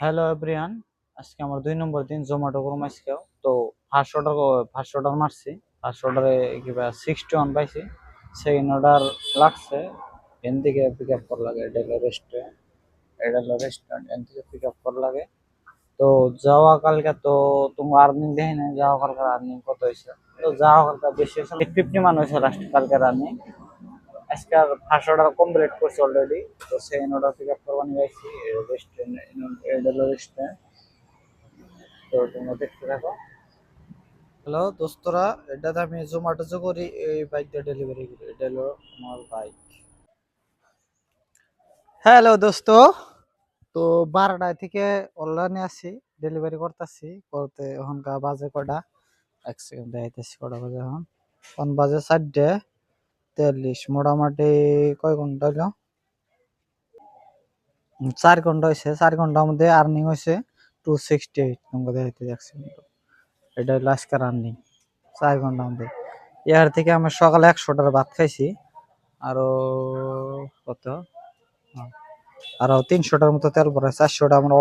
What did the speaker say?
Hello everyone, আজকে আমার 2 নম্বর দিন জোম্যাটো করুম আজকেও। তো ফার্স্ট অর্ডার মারছি। ফার্স্ট অর্ডারে কিবা 61 পাইছি। সেকেন্ড অর্ডার লাগছে, এন থেকে পিক আপ করা লাগে। এটা হলো রেস্টুরেন্ট এন থেকে পিক আপ করা লাগে। তো যাওয়া কালকে তো তোমার আর্নিং দেখি না, যাওয়া কালকে আর্নিং কত হয়েছে। তো যাওয়া কালকে বেশি হয়েছে, 50 মান হয়েছে লাস্ট কালকে আর্নিং। আজকে ফার্স্ট অর্ডার কমপ্লিট করছি অলরেডি। তো সেকেন্ড অর্ডার পিক আপ করবার নিয়ে গেছি রেস্টুরেন্ট। এটা হলো রেস্টুরেন্ট, তো তোমরা দেখতে থাকো। হ্যালো দোস্তরা, এটাতে আমি জোম্যাটো করি, এই বাইকটা ডেলিভারি করি। এটা হলো আমার বাইক। হ্যালো দোস্ত, তো 12টায় থেকে অনলাইনে আছি, ডেলিভারি করতেছি। করতে এখনকার বাজে কটা, এক সেকেন্ড দেখাইতেছি কটা বাজে। এখন বাজে 4:43। মোটামুটি কয় ঘন্টা হইলো? 4 ঘন্টা হয়েছে। 4 ঘন্টার মধ্যে আর্নিং হয়েছে 268। তোমাকে দেখাইতে যাচ্ছি, এটা হলো আজকের আর্নিং 4 ঘন্টার মধ্যে। এর থেকে আমি সকালে 100টার ভাত খাইছি। আরো কত, আরো 300টার মতো তেল ভরে, 400টা আমার